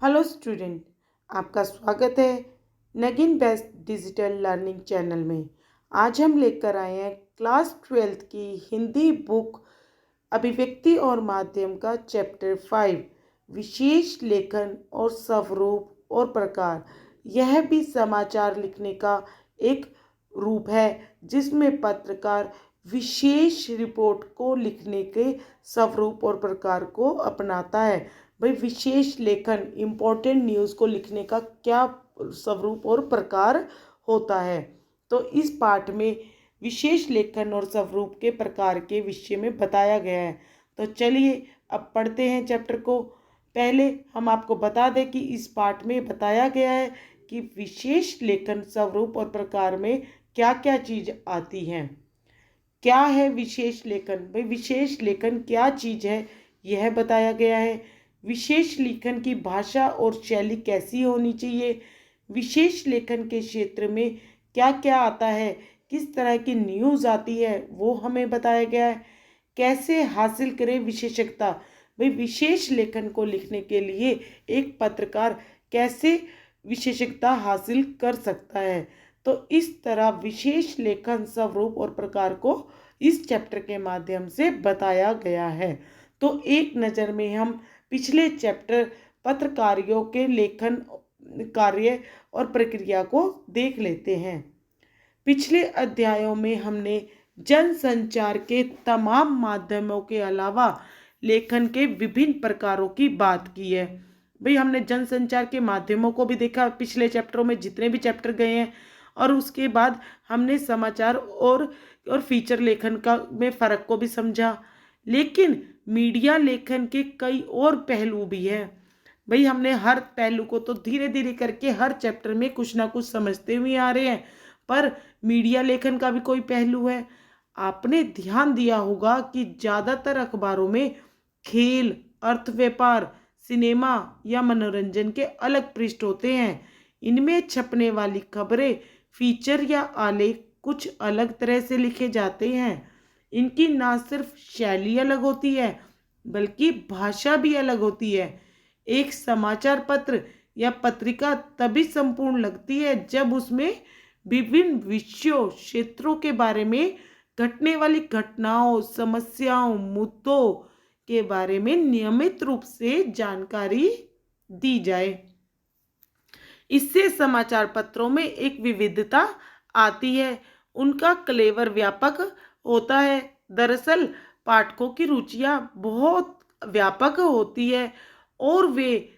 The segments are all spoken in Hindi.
हेलो स्टूडेंट, आपका स्वागत है Nageen best digital learning channel में। आज हम लेकर आए हैं क्लास 12th की हिंदी बुक अभिव्यक्ति और माध्यम का चैप्टर 5 विशेष लेखन और स्वरूप और प्रकार। यह भी समाचार लिखने का एक रूप है जिसमें पत्रकार विशेष रिपोर्ट को लिखने के स्वरूप और प्रकार को अपनाता है। भाई, विशेष लेखन इम्पोर्टेंट न्यूज़ को लिखने का क्या स्वरूप और प्रकार होता है। तो इस पाठ में विशेष लेखन और स्वरूप के प्रकार के विषय में बताया गया है। तो चलिए अब पढ़ते हैं चैप्टर को। पहले हम आपको बता दें कि इस पाठ में बताया गया है कि विशेष लेखन स्वरूप और प्रकार में क्या क्या चीज़ आती हैं। क्या है विशेष लेखन? भाई, विशेष लेखन क्या चीज़ है यह बताया गया है। विशेष लेखन की भाषा और शैली कैसी होनी चाहिए। विशेष लेखन के क्षेत्र में क्या क्या आता है, किस तरह की न्यूज़ आती है वो हमें बताया गया है। कैसे हासिल करें विशेषज्ञता। भाई, विशेष लेखन को लिखने के लिए एक पत्रकार कैसे विशेषज्ञता हासिल कर सकता है। तो इस तरह विशेष लेखन स्वरूप और प्रकार को इस चैप्टर के माध्यम से बताया गया है। तो एक नज़र में हम पिछले चैप्टर पत्रकारियों के लेखन कार्य और प्रक्रिया को देख लेते हैं। पिछले अध्यायों में हमने जनसंचार के तमाम माध्यमों के अलावा लेखन के विभिन्न प्रकारों की बात की है। भाई, हमने जनसंचार के माध्यमों को भी देखा पिछले चैप्टरों में, जितने भी चैप्टर गए हैं। और उसके बाद हमने समाचार और फीचर लेखन का में फ़र्क को भी समझा। लेकिन मीडिया लेखन के कई और पहलू भी हैं। भाई, हमने हर पहलू को तो धीरे धीरे करके हर चैप्टर में कुछ ना कुछ समझते हुए आ रहे हैं, पर मीडिया लेखन का भी कोई पहलू है। आपने ध्यान दिया होगा कि ज़्यादातर अखबारों में खेल, अर्थ व्यापार, सिनेमा या मनोरंजन के अलग पृष्ठ होते हैं। इनमें छपने वाली खबरें, फीचर या आलेख कुछ अलग तरह से लिखे जाते हैं। इनकी ना सिर्फ शैली अलग होती है बल्कि भाषा भी अलग होती है। एक समाचार पत्र या पत्रिका तभी संपूर्ण लगती है जब उसमें विभिन्न विषयों, क्षेत्रों के बारे में घटने वाली घटनाओं, समस्याओं, मुद्दों के बारे में नियमित रूप से जानकारी दी जाए। इससे समाचार पत्रों में एक विविधता आती है, उनका क्लेवर व्यापक होता है। दरअसल पाठकों की रुचियां बहुत व्यापक होती है और वे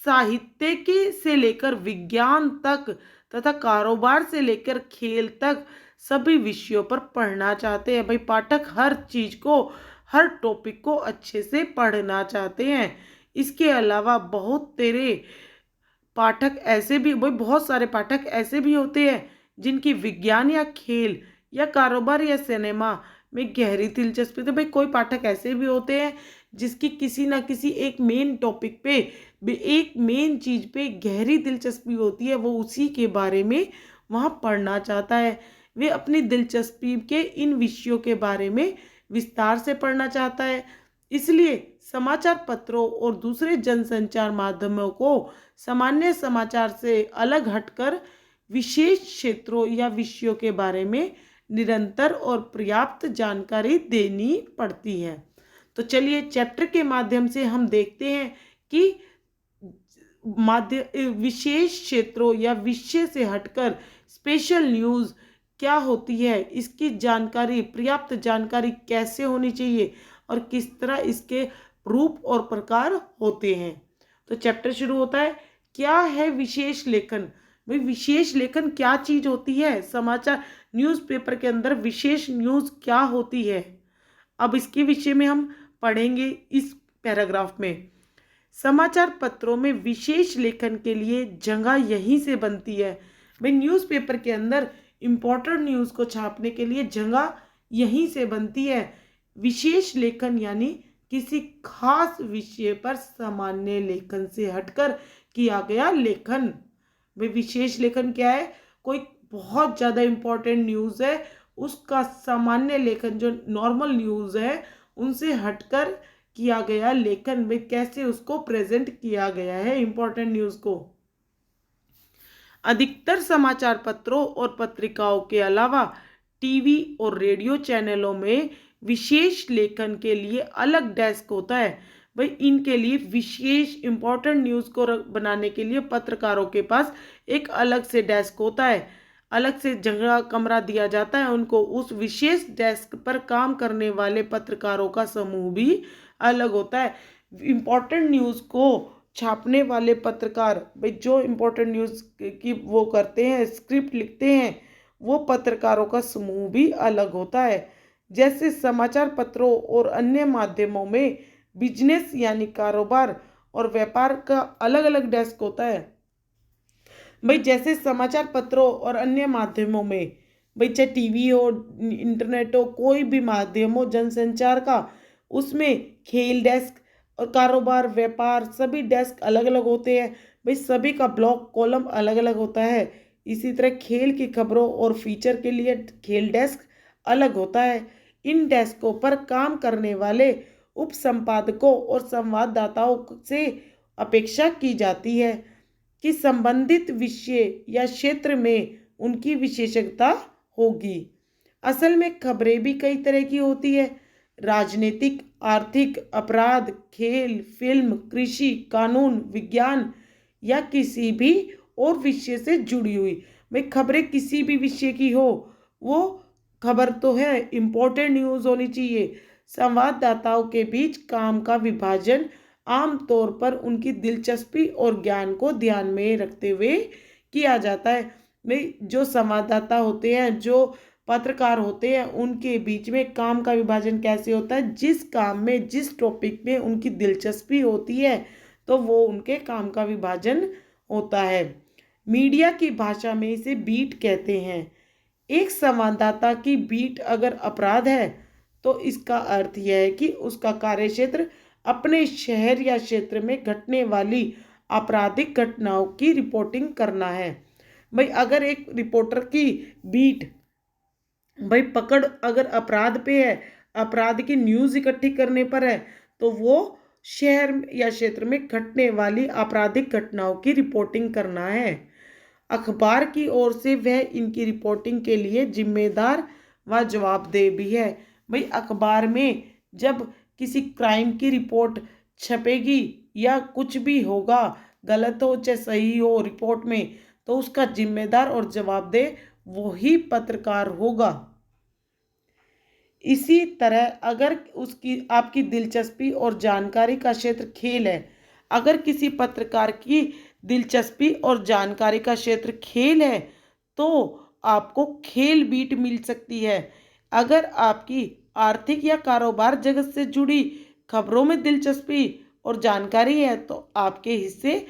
साहित्य के से लेकर विज्ञान तक तथा कारोबार से लेकर खेल तक सभी विषयों पर पढ़ना चाहते हैं। भाई, पाठक हर चीज़ को, हर टॉपिक को अच्छे से पढ़ना चाहते हैं। इसके अलावा बहुत सारे पाठक ऐसे भी होते हैं जिनकी विज्ञान या खेल या कारोबार या सिनेमा में गहरी दिलचस्पी। तो भाई, कोई पाठक ऐसे भी होते हैं जिसकी किसी ना किसी एक मेन टॉपिक पे, एक मेन चीज़ पे गहरी दिलचस्पी होती है, वो उसी के बारे में वहाँ पढ़ना चाहता है। वे अपनी दिलचस्पी के इन विषयों के बारे में विस्तार से पढ़ना चाहता है। इसलिए समाचार पत्रों और दूसरे जनसंचार माध्यमों को सामान्य समाचार से अलग हटकर विशेष क्षेत्रों या विषयों के बारे में निरंतर और पर्याप्त जानकारी देनी पड़ती है। तो चलिए चैप्टर के माध्यम से हम देखते हैं कि विशेष क्षेत्रों या विषय से हटकर स्पेशल न्यूज़ क्या होती है, इसकी जानकारी, पर्याप्त जानकारी कैसे होनी चाहिए और किस तरह इसके रूप और प्रकार होते हैं। तो चैप्टर शुरू होता है, क्या है विशेष लेखन। भाई, विशेष लेखन क्या चीज़ होती है। समाचार न्यूज़पेपर के अंदर विशेष न्यूज़ क्या होती है, अब इसके विषय में हम पढ़ेंगे इस पैराग्राफ में। समाचार पत्रों में विशेष लेखन के लिए जगह यहीं से बनती है। भाई, न्यूज़पेपर के अंदर इम्पोर्टेंट न्यूज़ को छापने के लिए जगह यहीं से बनती है। विशेष लेखन यानी किसी खास विषय पर सामान्य लेखन से हटकर किया गया लेखन। भाई, विशेष लेखन क्या है? कोई बहुत ज़्यादा इम्पोर्टेंट न्यूज़ है, उसका सामान्य लेखन, जो नॉर्मल न्यूज़ है उनसे हटकर किया गया लेखन में कैसे उसको प्रेजेंट किया गया है इम्पोर्टेंट न्यूज़ को। अधिकतर समाचार पत्रों और पत्रिकाओं के अलावा टीवी और रेडियो चैनलों में विशेष लेखन के लिए अलग डेस्क होता है। भाई इनके लिए विशेष इम्पोर्टेंट न्यूज़ को बनाने के लिए पत्रकारों के पास एक अलग से डेस्क होता है, अलग से जगह कमरा दिया जाता है उनको। उस विशेष डेस्क पर काम करने वाले पत्रकारों का समूह भी अलग होता है। इम्पोर्टेंट न्यूज़ को छापने वाले पत्रकार, भाई जो इम्पोर्टेंट न्यूज़ की वो करते हैं, स्क्रिप्ट लिखते हैं, वो पत्रकारों का समूह भी अलग होता है। जैसे समाचार पत्रों और अन्य माध्यमों में बिजनेस यानी कारोबार और व्यापार का अलग अलग डेस्क होता है। भाई जैसे समाचार पत्रों और अन्य माध्यमों में, भाई चाहे टीवी हो, इंटरनेट हो, कोई भी माध्यम हो जनसंचार का, उसमें खेल डेस्क और कारोबार व्यापार सभी डेस्क अलग अलग होते हैं। भाई सभी का ब्लॉक कॉलम अलग अलग होता है। इसी तरह खेल की खबरों और फीचर के लिए खेल डेस्क अलग होता है। इन डेस्कों पर काम करने वाले उप संपादकों और संवाददाताओं से अपेक्षा की जाती है कि संबंधित विषय या क्षेत्र में उनकी विशेषज्ञता होगी। असल में खबरें भी कई तरह की होती है, राजनीतिक, आर्थिक, अपराध, खेल, फिल्म, कृषि, कानून, विज्ञान या किसी भी और विषय से जुड़ी हुई। भाई खबरें किसी भी विषय की हो, वो खबर तो है, इम्पोर्टेंट न्यूज़ होनी चाहिए। संवाददाताओं के बीच काम का विभाजन आमतौर पर उनकी दिलचस्पी और ज्ञान को ध्यान में रखते हुए किया जाता है। भाई जो संवाददाता होते हैं, जो पत्रकार होते हैं, उनके बीच में काम का विभाजन कैसे होता है, जिस काम में जिस टॉपिक में उनकी दिलचस्पी होती है तो वो उनके काम का विभाजन होता है। मीडिया की भाषा में इसे बीट कहते हैं। एक संवाददाता की बीट अगर अपराध है तो इसका अर्थ यह है कि उसका कार्यक्षेत्र अपने शहर या क्षेत्र में घटने वाली आपराधिक घटनाओं की रिपोर्टिंग करना है। भाई अगर एक रिपोर्टर की बीट, भाई पकड़ अगर अपराध पे है, अपराध की न्यूज़ इकट्ठी करने पर है, तो वो शहर या क्षेत्र में घटने वाली आपराधिक घटनाओं की रिपोर्टिंग करना है। अखबार की ओर से वह इनकी रिपोर्टिंग के लिए जिम्मेदार व जवाबदेह भी है। भाई अखबार में जब किसी क्राइम की रिपोर्ट छपेगी या कुछ भी होगा, गलत हो चाहे सही हो रिपोर्ट में, तो उसका जिम्मेदार और जवाबदेह वही पत्रकार होगा। इसी तरह अगर उसकी आपकी दिलचस्पी और जानकारी का क्षेत्र खेल है, अगर किसी पत्रकार की दिलचस्पी और जानकारी का क्षेत्र खेल है तो आपको खेल बीट मिल सकती है। अगर आपकी आर्थिक या कारोबार जगत से जुड़ी खबरों में दिलचस्पी और जानकारी है तो आपके हिस्से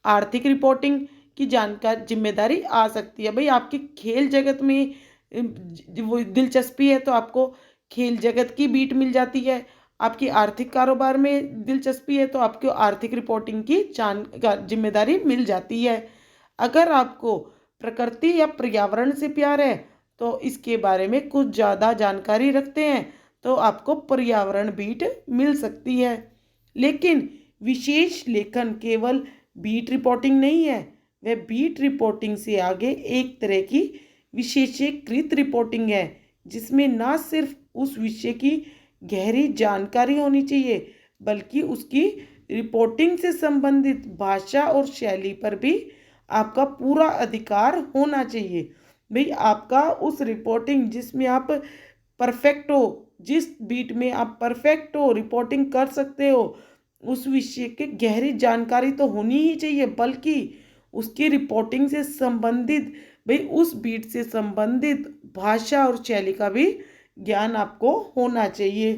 आर्थिक रिपोर्टिंग की जानकारी जिम्मेदारी आ सकती है। भाई आपकी खेल जगत में वो दिलचस्पी है तो आपको खेल जगत की बीट मिल जाती है। आपकी आर्थिक कारोबार में दिलचस्पी है तो आपको आर्थिक रिपोर्टिंग की जिम्मेदारी मिल जाती है। अगर आपको प्रकृति या पर्यावरण से प्यार है तो इसके बारे में कुछ ज़्यादा जानकारी रखते हैं तो आपको पर्यावरण बीट मिल सकती है। लेकिन विशेष लेखन केवल बीट रिपोर्टिंग नहीं है, वह बीट रिपोर्टिंग से आगे एक तरह की विशेषीकृत रिपोर्टिंग है जिसमें न सिर्फ उस विषय की गहरी जानकारी होनी चाहिए बल्कि उसकी रिपोर्टिंग से संबंधित भाषा और शैली पर भी आपका पूरा अधिकार होना चाहिए। भाई आपका उस रिपोर्टिंग जिसमें आप परफेक्ट हो, जिस बीट में आप परफेक्ट हो, रिपोर्टिंग कर सकते हो, उस विषय की गहरी जानकारी तो होनी ही चाहिए, बल्कि उसकी रिपोर्टिंग से संबंधित, भाई उस बीट से संबंधित भाषा और शैली का भी ज्ञान आपको होना चाहिए।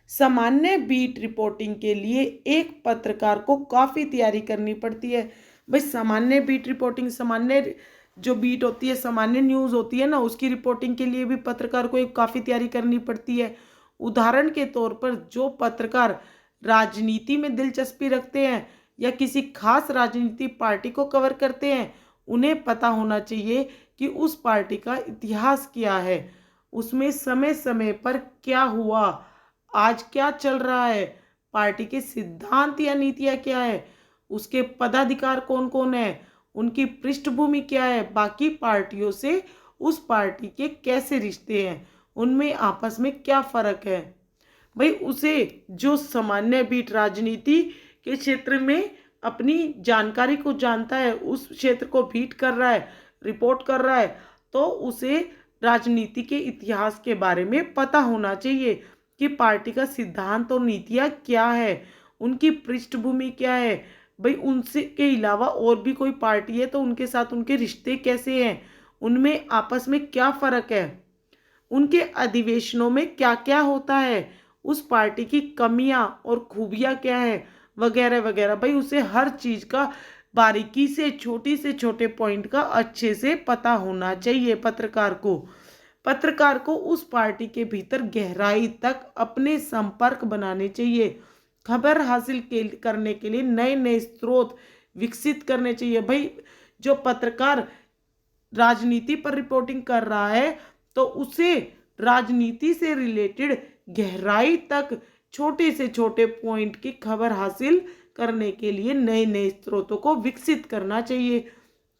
सामान्य बीट रिपोर्टिंग के लिए एक पत्रकार को काफ़ी तैयारी करनी पड़ती है। भाई सामान्य बीट रिपोर्टिंग, सामान्य जो बीट होती है, सामान्य न्यूज़ होती है ना, उसकी रिपोर्टिंग के लिए भी पत्रकार को एक काफ़ी तैयारी करनी पड़ती है। उदाहरण के तौर पर जो पत्रकार राजनीति में दिलचस्पी रखते हैं या किसी खास राजनीति पार्टी को कवर करते हैं, उन्हें पता होना चाहिए कि उस पार्टी का इतिहास क्या है, उसमें समय समय पर क्या हुआ, आज क्या चल रहा है, पार्टी के सिद्धांत या नीतियाँ क्या है, उसके पदाधिकार कौन कौन है, उनकी पृष्ठभूमि क्या है, बाकी पार्टियों से उस पार्टी के कैसे रिश्ते हैं, उनमें आपस में क्या फ़र्क है। भाई उसे जो सामान्य बीट राजनीति के क्षेत्र में अपनी जानकारी को जानता है, उस क्षेत्र को बीट कर रहा है, रिपोर्ट कर रहा है, तो उसे राजनीति के इतिहास के बारे में पता होना चाहिए कि पार्टी का सिद्धांत और नीतियाँ क्या है, उनकी पृष्ठभूमि क्या है। भाई उनसे के अलावा और भी कोई पार्टी है तो उनके साथ उनके रिश्ते कैसे हैं, उनमें आपस में क्या फ़र्क है, उनके अधिवेशनों में क्या क्या होता है, उस पार्टी की कमियां और खूबियां क्या है, वगैरह वगैरह। भाई उसे हर चीज़ का बारीकी से छोटे पॉइंट का अच्छे से पता होना चाहिए। पत्रकार को उस पार्टी के भीतर गहराई तक अपने संपर्क बनाने चाहिए, खबर हासिल करने के लिए नए नए स्रोत विकसित करने चाहिए। भाई जो पत्रकार राजनीति पर रिपोर्टिंग कर रहा है तो उसे राजनीति से रिलेटेड गहराई तक छोटे से छोटे पॉइंट की खबर हासिल करने के लिए नए नए स्रोतों को विकसित करना चाहिए।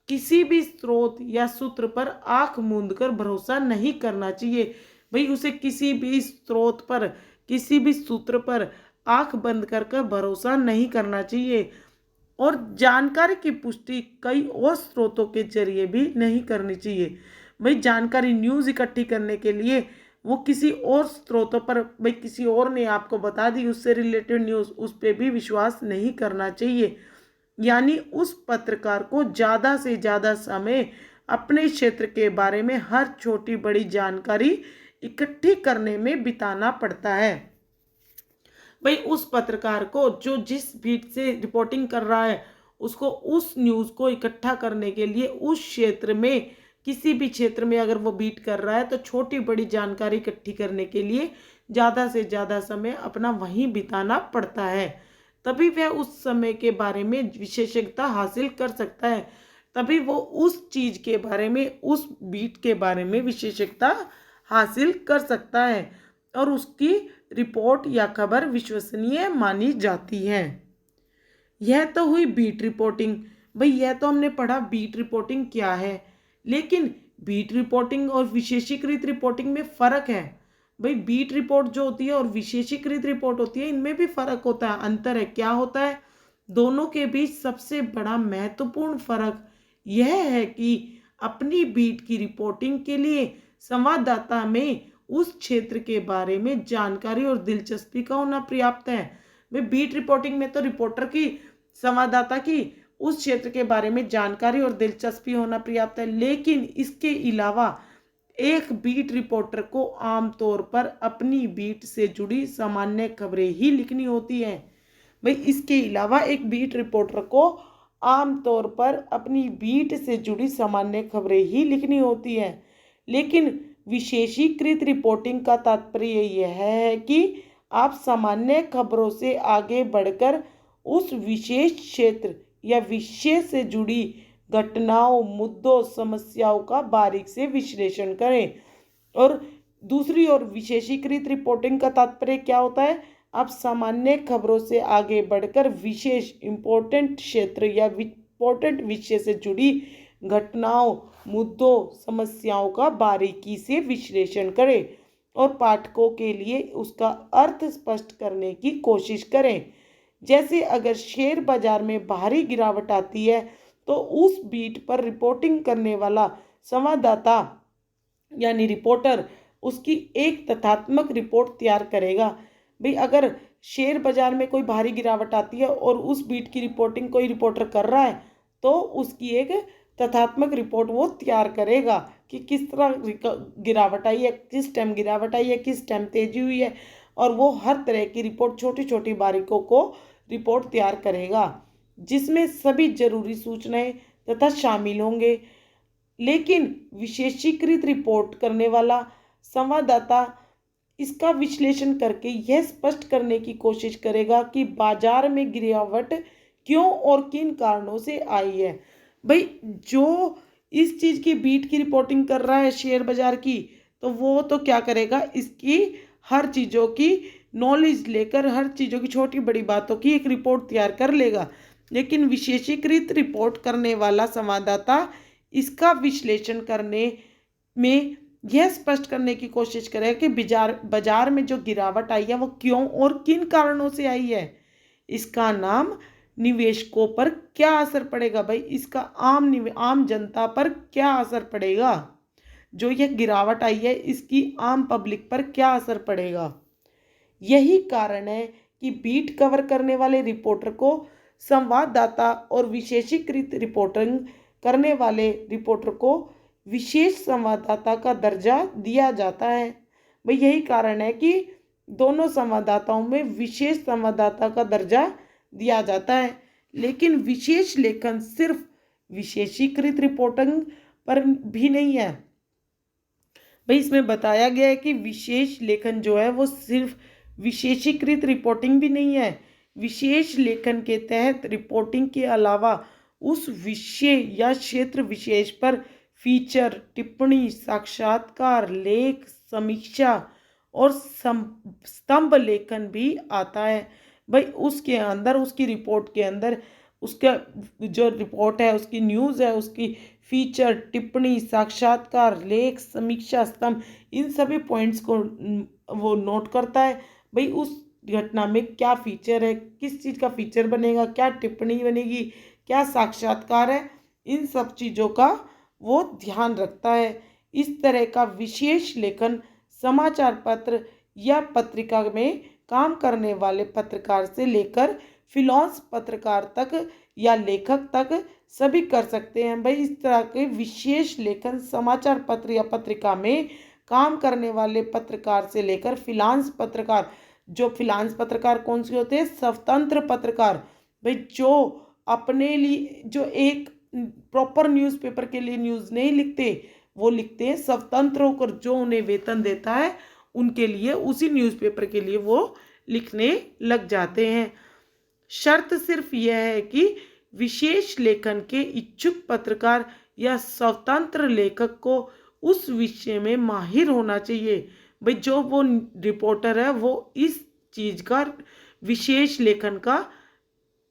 किसी भी स्रोत या सूत्र पर आंख मूंद कर भरोसा नहीं करना चाहिए। भाई उसे किसी भी स्रोत पर, किसी भी सूत्र पर आंख बंद कर भरोसा नहीं करना चाहिए और जानकारी की पुष्टि कई और स्रोतों के जरिए भी नहीं करनी चाहिए। भाई जानकारी न्यूज़ इकट्ठी करने के लिए वो किसी और स्रोतों पर, भाई किसी और ने आपको बता दी उससे रिलेटेड न्यूज़, उस पर भी विश्वास नहीं करना चाहिए। यानी उस पत्रकार को ज़्यादा से ज़्यादा समय अपने क्षेत्र के बारे में हर छोटी बड़ी जानकारी इकट्ठी करने में बिताना पड़ता है। भाई उस पत्रकार को जो जिस बीट से रिपोर्टिंग कर रहा है उसको उस न्यूज़ को इकट्ठा करने के लिए उस क्षेत्र में, किसी भी क्षेत्र में अगर वो बीट कर रहा है तो छोटी बड़ी जानकारी इकट्ठी करने के लिए ज़्यादा से ज़्यादा समय अपना वहीं बिताना पड़ता है। तभी वह उस समय के बारे में विशेषज्ञता हासिल कर सकता है, तभी वो उस चीज़ के बारे में, उस बीट के बारे में विशेषज्ञता हासिल कर सकता है और उसकी रिपोर्ट या खबर विश्वसनीय मानी जाती है। यह तो हुई बीट रिपोर्टिंग। भाई यह तो हमने पढ़ा बीट रिपोर्टिंग क्या है, लेकिन बीट रिपोर्टिंग और विशेषीकृत रिपोर्टिंग में फ़र्क है। भाई बीट रिपोर्ट जो होती है और विशेषीकृत रिपोर्ट होती है, इनमें भी फ़र्क होता है, अंतर है। क्या होता है? दोनों के बीच सबसे बड़ा महत्वपूर्ण फ़र्क यह है कि अपनी बीट की रिपोर्टिंग के लिए संवाददाता में उस क्षेत्र के बारे में जानकारी और दिलचस्पी का होना पर्याप्त है। भाई बीट रिपोर्टिंग में तो रिपोर्टर की, संवाददाता की उस क्षेत्र के बारे में जानकारी और दिलचस्पी होना पर्याप्त है, लेकिन इसके अलावा एक बीट रिपोर्टर को आमतौर पर अपनी बीट से जुड़ी सामान्य खबरें ही लिखनी होती हैं। भाई इसके अलावा एक बीट रिपोर्टर को आमतौर पर अपनी बीट से जुड़ी सामान्य खबरें ही लिखनी होती हैं, लेकिन विशेषीकृत रिपोर्टिंग का तात्पर्य यह है कि आप सामान्य खबरों से आगे बढ़कर उस विशेष क्षेत्र या विषय से जुड़ी घटनाओं, मुद्दों, समस्याओं का बारीक से विश्लेषण करें। और दूसरी ओर विशेषीकृत रिपोर्टिंग का तात्पर्य क्या होता है? आप सामान्य खबरों से आगे बढ़कर विशेष इम्पोर्टेंट क्षेत्र या इम्पोर्टेंट विषय से जुड़ी घटनाओं, मुद्दों, समस्याओं का बारीकी से विश्लेषण करें और पाठकों के लिए उसका अर्थ स्पष्ट करने की कोशिश करें। जैसे अगर शेयर बाजार में भारी गिरावट आती है तो उस बीट पर रिपोर्टिंग करने वाला संवाददाता यानी रिपोर्टर उसकी एक तथ्यात्मक रिपोर्ट तैयार करेगा। भाई अगर शेयर बाजार में कोई भारी गिरावट आती है और उस बीट की रिपोर्टिंग कोई रिपोर्टर कर रहा है तो उसकी एक तथ्यात्मक रिपोर्ट वो तैयार करेगा कि किस तरह गिरावट आई है, किस टाइम गिरावट आई है, किस टाइम तेजी हुई है, और वो हर तरह की रिपोर्ट, छोटी छोटी बारीकों को रिपोर्ट तैयार करेगा जिसमें सभी जरूरी सूचनाएं तथा शामिल होंगे। लेकिन विशेषीकृत रिपोर्ट करने वाला संवाददाता इसका विश्लेषण करके यह स्पष्ट करने की कोशिश करेगा कि बाजार में गिरावट क्यों और किन कारणों से आई है। भाई जो इस चीज़ की बीट की रिपोर्टिंग कर रहा है शेयर बाजार की, तो वो तो क्या करेगा, इसकी हर चीज़ों की नॉलेज लेकर हर चीज़ों की छोटी बड़ी बातों की एक रिपोर्ट तैयार कर लेगा, लेकिन विशेषीकृत रिपोर्ट करने वाला संवाददाता इसका विश्लेषण करने में यह स्पष्ट करने की कोशिश करेगा कि बाजार में जो गिरावट आई है वो क्यों और किन कारणों से आई है। इसका नाम निवेशकों पर क्या असर पड़ेगा भाई, इसका आम जनता पर क्या असर पड़ेगा, जो यह गिरावट आई है इसकी आम पब्लिक पर क्या असर पड़ेगा। यही कारण है कि बीट कवर करने वाले रिपोर्टर को संवाददाता और विशेषीकृत रिपोर्टिंग करने वाले रिपोर्टर को विशेष संवाददाता का दर्जा दिया जाता है। भाई यही कारण है कि दोनों संवाददाताओं में विशेष संवाददाता का दर्जा दिया जाता है। लेकिन विशेष लेखन सिर्फ विशेषीकृत रिपोर्टिंग पर भी नहीं है भाई, इसमें बताया गया है कि विशेष लेखन जो है वो सिर्फ विशेषीकृत रिपोर्टिंग भी नहीं है। विशेष लेखन के तहत रिपोर्टिंग के अलावा उस विषय या क्षेत्र विशेष पर फीचर, टिप्पणी, साक्षात्कार, लेख, समीक्षा और स्तंभ लेखन भी आता है। भाई उसके अंदर, उसकी रिपोर्ट के अंदर, उसका जो रिपोर्ट है, उसकी न्यूज़ है, उसकी फीचर, टिप्पणी, साक्षात्कार, लेख, समीक्षा, स्तंभ, इन सभी पॉइंट्स को वो नोट करता है। भाई उस घटना में क्या फीचर है, किस चीज़ का फीचर बनेगा, क्या टिप्पणी बनेगी, क्या साक्षात्कार है, इन सब चीज़ों का वो ध्यान रखता है। इस तरह का विशेष लेखन समाचार पत्र या पत्रिका में काम करने वाले पत्रकार से लेकर फ्रीलांस पत्रकार तक या लेखक तक सभी कर सकते हैं। भाई इस तरह के विशेष लेखन समाचार पत्र या पत्रिका में काम करने वाले पत्रकार से लेकर फ्रीलांस पत्रकार, जो फ्रीलांस पत्रकार कौन से होते हैं, स्वतंत्र पत्रकार, भाई जो अपने लिए, जो एक प्रॉपर न्यूज़पेपर के लिए न्यूज़ नहीं लिखते, वो लिखते हैं स्वतंत्र होकर, जो उन्हें वेतन देता है उनके लिए, उसी न्यूज़पेपर के लिए वो लिखने लग जाते हैं। शर्त सिर्फ यह है कि विशेष लेखन के इच्छुक पत्रकार या स्वतंत्र लेखक को उस विषय में माहिर होना चाहिए। भाई जो वो रिपोर्टर है वो इस चीज़ का, विशेष लेखन का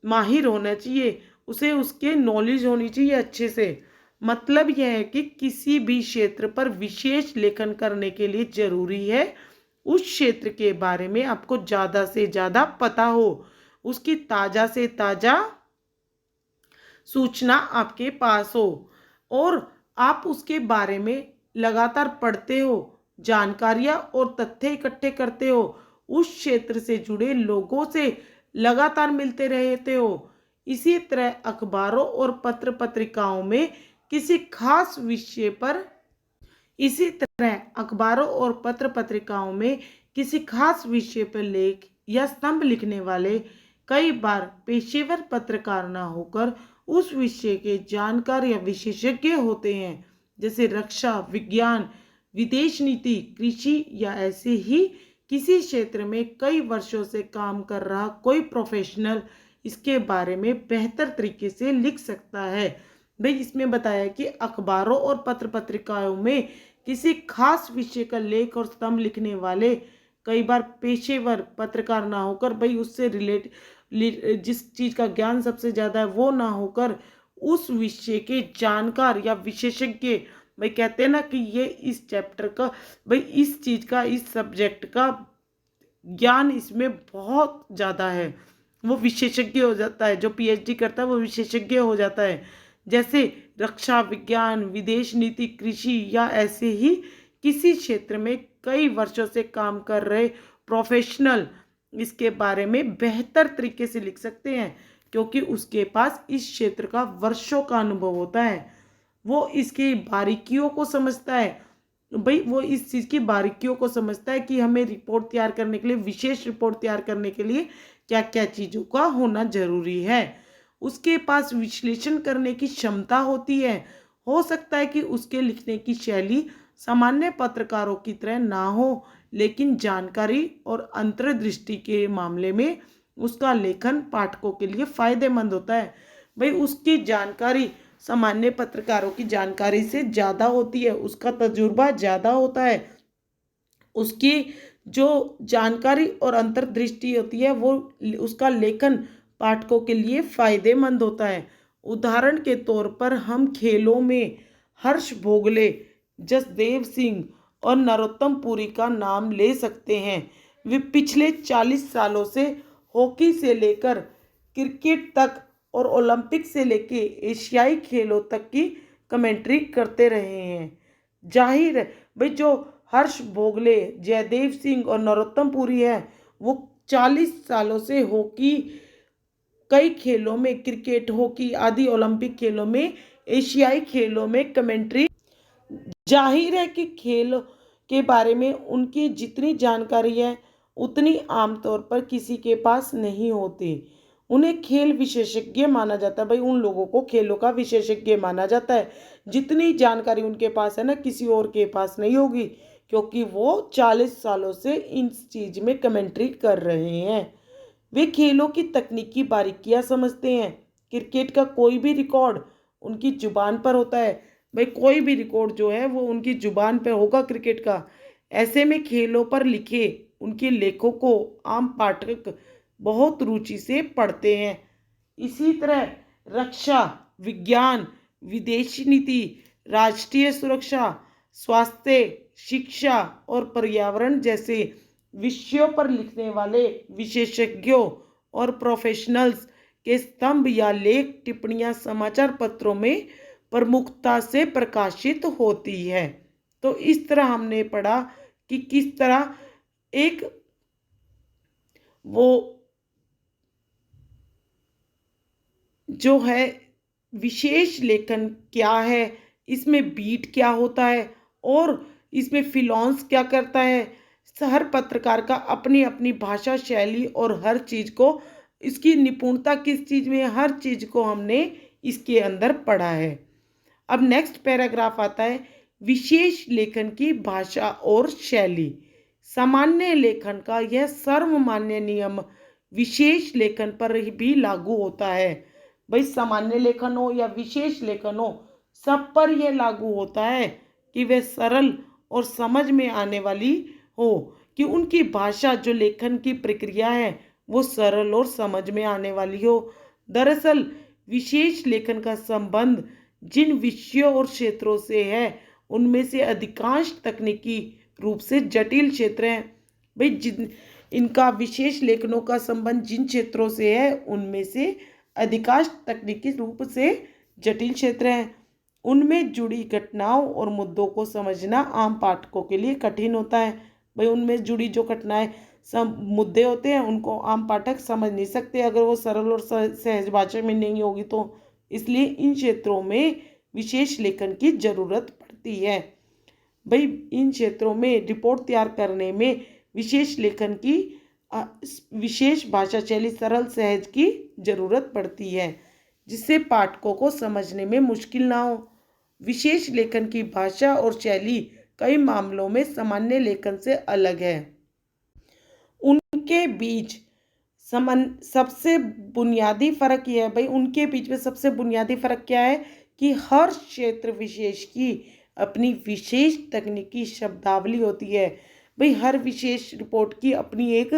माहिर होना चाहिए, उसे उसके नॉलेज होनी चाहिए अच्छे से। मतलब यह है कि किसी भी क्षेत्र पर विशेष लेखन करने के लिए ज़रूरी है उस क्षेत्र के बारे में आपको ज़्यादा से ज़्यादा पता हो, उसकी ताज़ा से ताज़ा सूचना आपके पास हो और आप उसके बारे में लगातार पढ़ते हो, जानकारियाँ और तथ्य इकट्ठे करते हो, उस क्षेत्र से जुड़े लोगों से लगातार मिलते रहते हो। इसी तरह अखबारों और पत्र पत्रिकाओं में किसी खास विषय पर लेख या स्तंभ लिखने वाले कई बार पेशेवर पत्रकार न होकर उस विषय के जानकार या विशेषज्ञ होते हैं, जैसे रक्षा, विज्ञान, विदेश नीति, कृषि या ऐसे ही किसी क्षेत्र में कई वर्षों से काम कर रहा कोई प्रोफेशनल इसके बारे में बेहतर तरीके से लिख सकता है। भाई इसमें बताया कि अखबारों और पत्र पत्रिकाओं में किसी खास विषय का लेख और स्तंभ लिखने वाले कई बार पेशेवर पत्रकार ना होकर, भाई उससे जिस चीज़ का ज्ञान सबसे ज़्यादा है वो ना होकर उस विषय के जानकार या विशेषज्ञ, भाई कहते हैं ना कि ये इस चैप्टर का, भाई इस चीज़ का, इस सब्जेक्ट का ज्ञान इसमें बहुत ज़्यादा है, वो विशेषज्ञ हो जाता है। जो पीएचडी करता है वो विशेषज्ञ हो जाता है। जैसे रक्षा, विज्ञान, विदेश नीति, कृषि या ऐसे ही किसी क्षेत्र में कई वर्षों से काम कर रहे प्रोफेशनल इसके बारे में बेहतर तरीके से लिख सकते हैं, क्योंकि उसके पास इस क्षेत्र का वर्षों का अनुभव होता है, वो इसकी बारीकियों को समझता है। भाई वो इस चीज़ की बारीकियों को समझता है कि हमें रिपोर्ट तैयार करने के लिए, विशेष रिपोर्ट तैयार करने के लिए क्या क्या चीज़ों का होना जरूरी है। उसके पास विश्लेषण करने की क्षमता होती है। हो सकता है कि उसके लिखने की शैली सामान्य पत्रकारों की तरह ना हो, लेकिन जानकारी और अंतर्दृष्टि के मामले में उसका लेखन पाठकों के लिए फायदेमंद होता है। भाई उसकी जानकारी सामान्य पत्रकारों की जानकारी से ज़्यादा होती है, उसका तजुर्बा ज़्यादा होता है, उसकी जो जानकारी और अंतर्दृष्टि होती है वो उसका लेखन पाठकों के लिए फायदेमंद होता है। उदाहरण के तौर पर हम खेलों में हर्ष भोगले, जसदेव सिंह और नरोत्तम पुरी का नाम ले सकते हैं। वे पिछले 40 सालों से हॉकी से लेकर क्रिकेट तक और ओलंपिक से लेकर एशियाई खेलों तक की कमेंट्री करते रहे हैं। जाहिर है भाई, जो हर्ष भोगले, जयदेव सिंह और नरोत्तम पुरी है वो 40 सालों से हॉकी, कई खेलों में क्रिकेट, हॉकी आदि ओलंपिक खेलों में, एशियाई खेलों में कमेंट्री। जाहिर है कि खेल के बारे में उनकी जितनी जानकारी है उतनी आमतौर पर किसी के पास नहीं होती। उन्हें खेल विशेषज्ञ माना जाता है। भाई, उन लोगों को खेलों का विशेषज्ञ माना जाता है। जितनी जानकारी उनके पास है ना, किसी और के पास नहीं होगी, क्योंकि वो 40 सालों से इन चीज में कमेंट्री कर रहे हैं। वे खेलों की तकनीकी बारीकियां समझते हैं। क्रिकेट का कोई भी रिकॉर्ड उनकी जुबान पर होता है। भाई, कोई भी रिकॉर्ड जो है वो उनकी जुबान पर होगा क्रिकेट का। ऐसे में खेलों पर लिखे उनके लेखों को आम पाठक बहुत रुचि से पढ़ते हैं। इसी तरह रक्षा, विज्ञान, विदेशी नीति, राष्ट्रीय सुरक्षा, स्वास्थ्य, शिक्षा और पर्यावरण जैसे विषयों पर लिखने वाले विशेषज्ञों और प्रोफेशनल्स के स्तंभ या लेख टिप्पणियां समाचार पत्रों में प्रमुखता से प्रकाशित होती है। तो इस तरह हमने पढ़ा कि किस तरह एक वो जो है विशेष लेखन क्या है, इसमें बीट क्या होता है और इसमें फिलॉन्स क्या करता है। हर पत्रकार का अपनी अपनी भाषा शैली और हर चीज़ को, इसकी निपुणता किस चीज़ में है, हर चीज़ को हमने इसके अंदर पढ़ा है। अब नेक्स्ट पैराग्राफ आता है, विशेष लेखन की भाषा और शैली। सामान्य लेखन का यह सर्वमान्य नियम विशेष लेखन पर भी लागू होता है। भाई, सामान्य लेखन हो या विशेष लेखन हो, सब पर यह लागू होता है कि वे सरल और समझ में आने वाली हो, कि उनकी भाषा, जो लेखन की प्रक्रिया है वो सरल और समझ में आने वाली हो। दरअसल विशेष लेखन का संबंध जिन विषयों और क्षेत्रों से है उनमें से अधिकांश तकनीकी रूप से जटिल क्षेत्र हैं। भाई, जिन इनका विशेष लेखनों का संबंध जिन क्षेत्रों से है उनमें से अधिकांश तकनीकी रूप से जटिल क्षेत्र हैं। उनमें जुड़ी घटनाओं और मुद्दों को समझना आम पाठकों के लिए कठिन होता है। भाई, उनमें जुड़ी जो घटनाएं, सब मुद्दे होते हैं, उनको आम पाठक समझ नहीं सकते अगर वो सरल और सहज भाषा में नहीं होगी तो। इसलिए इन क्षेत्रों में विशेष लेखन की जरूरत पड़ती है। भाई, इन क्षेत्रों में रिपोर्ट तैयार करने में विशेष लेखन की विशेष भाषा शैली, सरल सहज की जरूरत पड़ती है, जिससे पाठकों को समझने में मुश्किल ना हो। विशेष लेखन की भाषा और शैली कई मामलों में सामान्य लेखन से अलग है। उनके बीच सबसे बुनियादी फर्क यह है, भाई उनके बीच में सबसे बुनियादी फर्क क्या है कि हर क्षेत्र विशेष की अपनी विशेष तकनीकी शब्दावली होती है। भाई, हर विशेष रिपोर्ट की अपनी एक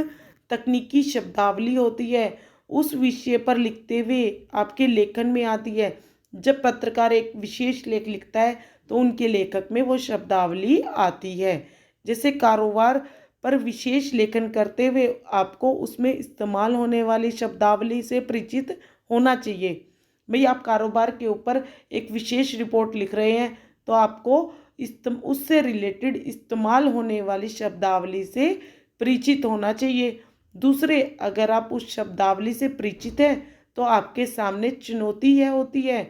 तकनीकी शब्दावली होती है, उस विषय पर लिखते हुए आपके लेखन में आती है। जब पत्रकार एक विशेष लेख लिखता है तो उनके लेखक में वो शब्दावली आती है। जैसे कारोबार पर विशेष लेखन करते हुए आपको उसमें इस्तेमाल होने वाली शब्दावली से परिचित होना चाहिए। भाई, आप कारोबार के ऊपर एक विशेष रिपोर्ट लिख रहे हैं तो आपको उससे रिलेटेड इस्तेमाल होने वाली शब्दावली से परिचित होना चाहिए। दूसरे, अगर आप उस शब्दावली से परिचित हैं तो आपके सामने चुनौती यह होती है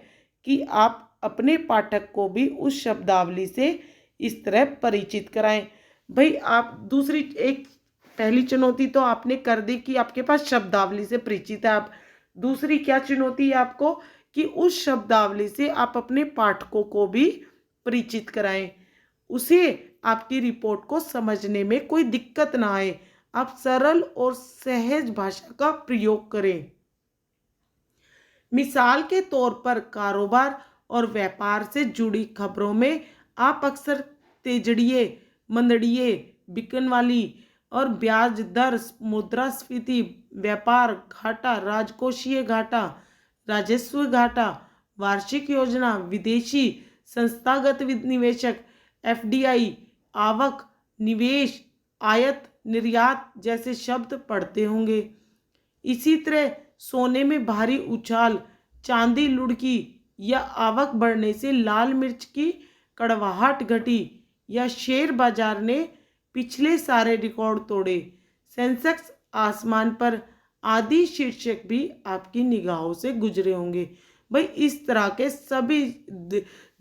कि आप अपने पाठक को भी उस शब्दावली से इस तरह परिचित कराएं। भाई, आप दूसरी एक पहली चुनौती तो आपने कर दी कि आपके पास शब्दावली से परिचित है आप। दूसरी क्या चुनौती है आपको कि उस शब्दावली से आप अपने पाठकों को भी परिचित कराएं, उसे आपकी रिपोर्ट को समझने में कोई दिक्कत ना आए। आप सरल और सहज भाषा का प्रयोग करें। मिसाल के तौर पर कारोबार और व्यापार से जुड़ी खबरों में आप अक्सर तेजड़िए, मंदड़िए, बिकन वाली और ब्याज दर, मुद्रास्फीति, व्यापार घाटा, राजकोषीय घाटा, राजस्व घाटा, वार्षिक योजना, विदेशी संस्थागत निवेशक, एफडीआई, आवक, निवेश, आयात निर्यात जैसे शब्द पढ़ते होंगे। इसी तरह सोने में भारी उछाल, चांदी लुढ़की या आवक बढ़ने से लाल मिर्च की कड़वाहट घटी, या शेयर बाजार ने पिछले सारे रिकॉर्ड तोड़े, सेंसेक्स आसमान पर आदि शीर्षक भी आपकी निगाहों से गुजरे होंगे। भाई इस तरह के सभी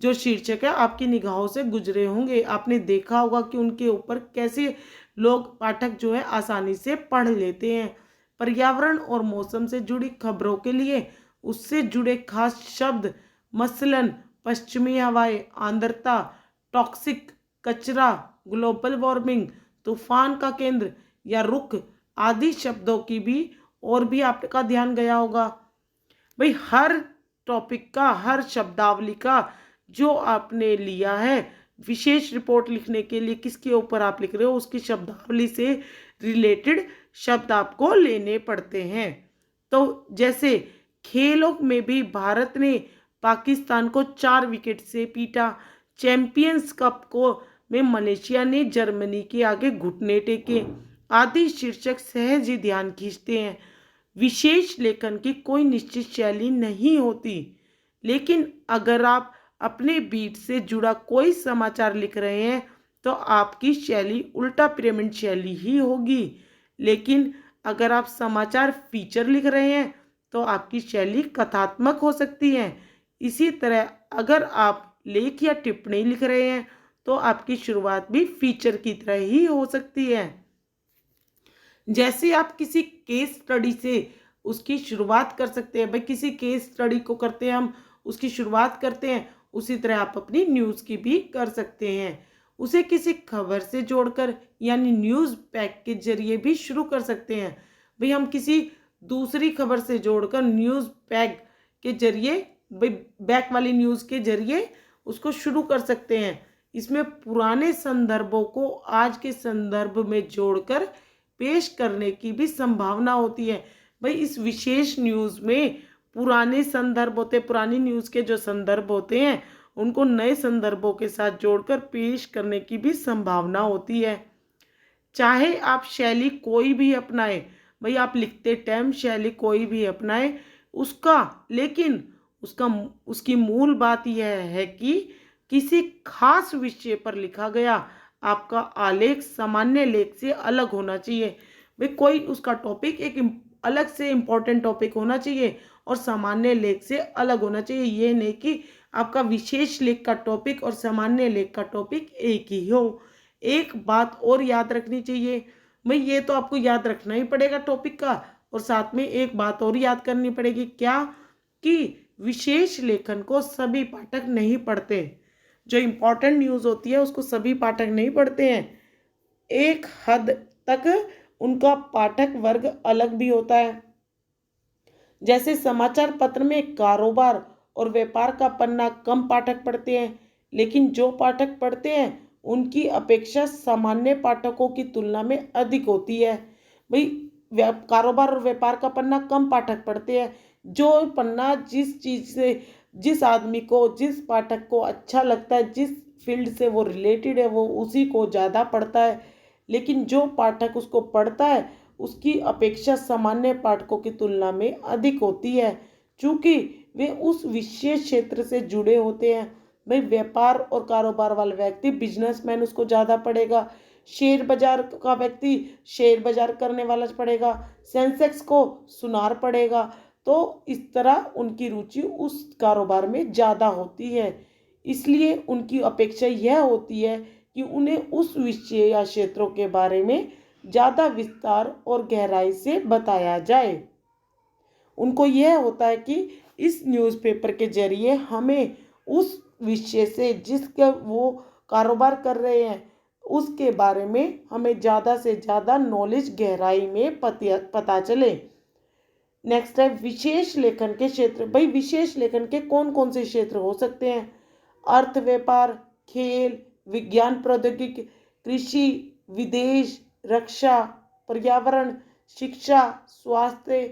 जो शीर्षक है आपकी निगाहों से गुजरे होंगे। आपने देखा होगा कि उनके ऊपर कैसे लोग, पाठक जो है आसानी से पढ़ लेते हैं। पर्यावरण और मौसम से जुड़ी खबरों के लिए उससे जुड़े खास शब्द, मसलन पश्चिमी हवाएं, आर्द्रता, टॉक्सिक, कचरा, ग्लोबल वार्मिंग, तूफान का केंद्र या रुख आदि शब्दों की भी और भी आपका ध्यान गया होगा। भाई हर टॉपिक का, हर शब्दावली का जो आपने लिया है विशेष रिपोर्ट लिखने के लिए, किसके ऊपर आप लिख रहे हो उसकी शब्दावली से रिलेटेड शब्द आपको लेने पड़ते हैं। तो जैसे खेलों में भी भारत ने पाकिस्तान को 4 विकेट से पीटा, चैंपियंस कप को में मलेशिया ने जर्मनी के आगे घुटने टेके आदि शीर्षक सहज ही ध्यान खींचते हैं। विशेष लेखन की कोई निश्चित शैली नहीं होती, लेकिन अगर आप अपने बीट से जुड़ा कोई समाचार लिख रहे हैं तो आपकी शैली उल्टा पिरामिड शैली ही होगी। लेकिन अगर आप समाचार फीचर लिख रहे हैं तो आपकी शैली कथात्मक हो सकती है। इसी तरह अगर आप लेख या टिप्पणी लिख रहे हैं तो आपकी शुरुआत भी फीचर की तरह ही हो सकती है। जैसे आप किसी केस स्टडी से उसकी शुरुआत कर सकते हैं, भाई किसी केस स्टडी को करते हैं हम, उसकी शुरुआत करते हैं, उसी तरह आप अपनी न्यूज़ की भी कर सकते हैं। उसे किसी खबर से जोड़कर यानी न्यूज़ पैक के जरिए भी शुरू कर सकते हैं। भाई हम किसी दूसरी खबर से जोड़कर न्यूज़ पैक के जरिए, भाई बैक वाली न्यूज़ के जरिए उसको शुरू कर सकते हैं। इसमें पुराने संदर्भों को आज के संदर्भ में जोड़कर पेश करने की भी संभावना होती है। भाई इस विशेष न्यूज़ में पुराने संदर्भ होते, पुरानी न्यूज़ के जो संदर्भ होते हैं उनको नए संदर्भों के साथ जोड़कर पेश करने की भी संभावना होती है। चाहे आप शैली कोई भी अपनाएं, भाई आप लिखते टाइम शैली कोई भी अपनाएं उसका, लेकिन उसकी मूल बात यह है कि किसी खास विषय पर लिखा गया आपका आलेख सामान्य लेख से अलग होना चाहिए। भाई कोई उसका टॉपिक एक अलग से इम्पोर्टेंट टॉपिक होना चाहिए और सामान्य लेख से अलग होना चाहिए। ये नहीं कि आपका विशेष लेख का टॉपिक और सामान्य लेख का टॉपिक एक ही हो। एक बात और याद रखनी चाहिए, भाई ये तो आपको याद रखना ही पड़ेगा टॉपिक का, और साथ में एक बात और याद करनी पड़ेगी, क्या कि विशेष लेखन को सभी पाठक नहीं पढ़ते। जो इम्पोर्टेंट न्यूज़ होती है उसको सभी पाठक नहीं पढ़ते हैं। एक हद तक उनका पाठक वर्ग अलग भी होता है। जैसे समाचार पत्र में कारोबार और व्यापार का पन्ना कम पाठक पढ़ते हैं, लेकिन जो पाठक पढ़ते हैं उनकी अपेक्षा सामान्य पाठकों की तुलना में अधिक होती है। भाई कारोबार और व्यापार का पन्ना कम पाठक पढ़ते हैं। जो पन्ना जिस चीज़ से, जिस आदमी को, जिस पाठक को अच्छा लगता है, जिस फील्ड से वो रिलेटेड है, वो उसी को ज़्यादा पढ़ता है। लेकिन जो पाठक उसको पढ़ता है उसकी अपेक्षा सामान्य पाठकों की तुलना में अधिक होती है, चूँकि वे उस विशेष क्षेत्र से जुड़े होते हैं। भाई व्यापार और कारोबार वाला व्यक्ति, बिजनेसमैन, उसको ज़्यादा पढ़ेगा। शेयर बाजार का व्यक्ति शेयर बाजार करने वाला पढ़ेगा। सेंसेक्स को सुनार पढ़ेगा। तो इस तरह उनकी रुचि उस कारोबार में ज़्यादा होती है, इसलिए उनकी अपेक्षा यह होती है कि उन्हें उस विषय या क्षेत्रों के बारे में ज़्यादा विस्तार और गहराई से बताया जाए। उनको यह होता है कि इस न्यूज़पेपर के जरिए हमें उस विषय से जिसका वो कारोबार कर रहे हैं उसके बारे में हमें ज़्यादा से ज़्यादा नॉलेज, गहराई में पता चले। नेक्स्ट है विशेष लेखन के क्षेत्र। भाई विशेष लेखन के कौन कौन से क्षेत्र हो सकते हैं? अर्थ, व्यापार, खेल, विज्ञान प्रौद्योगिकी, कृषि, विदेश, रक्षा, पर्यावरण, शिक्षा, स्वास्थ्य,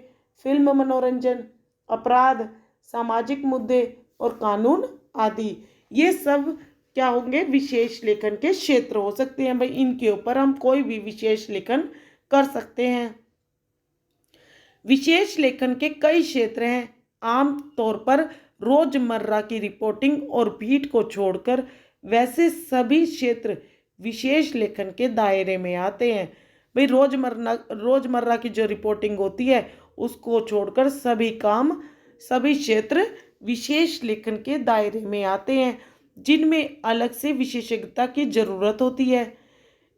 फिल्म मनोरंजन, अपराध, सामाजिक मुद्दे और कानून आदि। ये सब क्या होंगे, विशेष लेखन के क्षेत्र हो सकते हैं। भाई इनके ऊपर हम कोई भी विशेष लेखन कर सकते हैं। विशेष लेखन के कई क्षेत्र हैं। आम तौर पर रोजमर्रा की रिपोर्टिंग और भीड़ को छोड़कर वैसे सभी क्षेत्र विशेष लेखन के दायरे में आते हैं। भाई रोजमर्रा की जो रिपोर्टिंग होती है उसको छोड़कर सभी क्षेत्र विशेष लेखन के दायरे में आते हैं, जिनमें अलग से विशेषज्ञता की जरूरत होती है।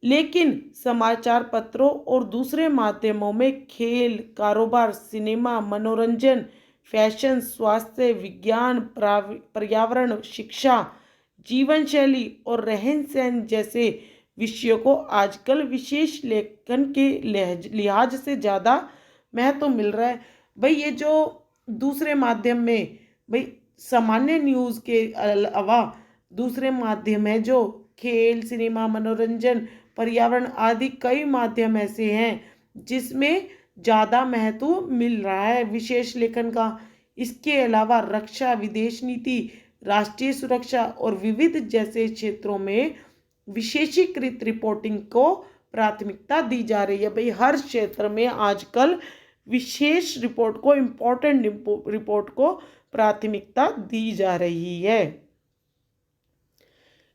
लेकिन समाचार पत्रों और दूसरे माध्यमों में खेल, कारोबार, सिनेमा, मनोरंजन, फैशन, स्वास्थ्य, विज्ञान, पर्यावरण, शिक्षा, जीवन शैली और रहन सहन जैसे विषयों को आजकल विशेष लेखन के लिहाज से ज़्यादा महत्व मिल रहा है। भाई ये जो दूसरे माध्यम में, भाई सामान्य न्यूज़ के अलावा दूसरे माध्यम है जो खेल, सिनेमा, मनोरंजन, पर्यावरण आदि कई माध्यम ऐसे हैं जिसमें ज़्यादा महत्व मिल रहा है विशेष लेखन का। इसके अलावा रक्षा, विदेश नीति, राष्ट्रीय सुरक्षा और विविध जैसे क्षेत्रों में विशेषीकृत रिपोर्टिंग को प्राथमिकता दी जा रही है। भाई हर क्षेत्र में आजकल विशेष रिपोर्ट को, इम्पोर्टेंट रिपोर्ट को प्राथमिकता दी जा रही है।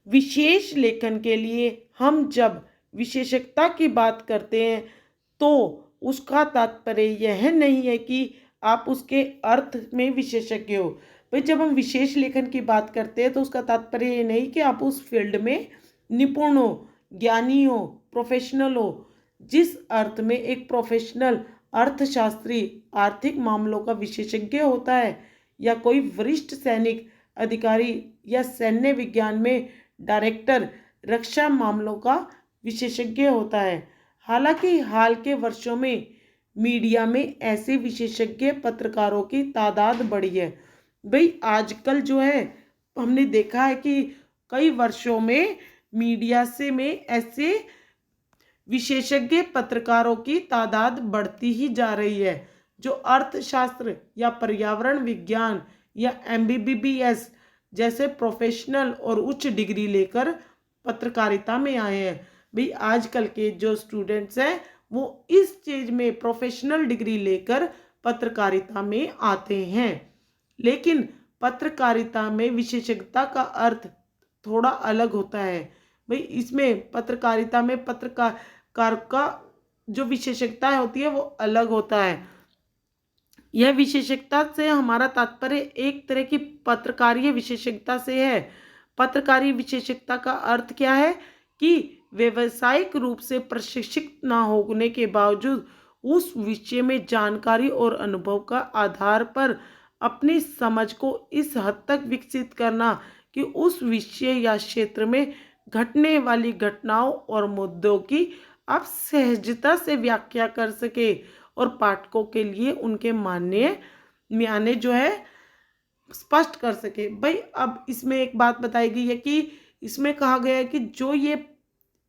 विशेष लेखन के लिए हम जब विशेषज्ञता की बात करते हैं तो उसका तात्पर्य यह नहीं है कि आप उसके अर्थ में विशेषज्ञ हो। भाई जब हम विशेष लेखन की बात करते हैं तो उसका तात्पर्य ये नहीं कि आप उस फील्ड में निपुण हो, ज्ञानी हो, प्रोफेशनल हो। जिस अर्थ में एक प्रोफेशनल अर्थशास्त्री आर्थिक मामलों का विशेषज्ञ होता है, या कोई वरिष्ठ सैनिक अधिकारी या सैन्य विज्ञान में डायरेक्टर रक्षा मामलों का विशेषज्ञ होता है। हालांकि हाल के वर्षों में मीडिया में ऐसे विशेषज्ञ पत्रकारों की तादाद बढ़ी है। भाई आजकल जो है हमने देखा है कि कई वर्षों में मीडिया में ऐसे विशेषज्ञ पत्रकारों की तादाद बढ़ती ही जा रही है जो अर्थशास्त्र या पर्यावरण विज्ञान या MBBS जैसे प्रोफेशनल और उच्च डिग्री लेकर पत्रकारिता में आए हैं। भाई आजकल के जो स्टूडेंट्स हैं वो इस चीज में प्रोफेशनल डिग्री लेकर पत्रकारिता में आते हैं। लेकिन पत्रकारिता में विशेषज्ञता का अर्थ थोड़ा अलग होता है। भाई इसमें पत्रकारिता में पत्रकार का जो विशेषज्ञता होती है वो अलग होता है। यह विशेषज्ञता से हमारा तात्पर्य एक तरह की पत्रकारीय विशेषज्ञता से है। पत्रकारीय विशेषज्ञता का अर्थ क्या है कि व्यावसायिक रूप से प्रशिक्षित ना होने के बावजूद उस विषय में जानकारी और अनुभव का आधार पर अपनी समझ को इस हद तक विकसित करना कि उस विषय या क्षेत्र में घटने वाली घटनाओं और मुद्दों की आप सहजता से व्याख्या कर सके और पाठकों के लिए उनके मायने जो है स्पष्ट कर सके। भाई अब इसमें एक बात बताई गई है कि इसमें कहा गया है कि जो ये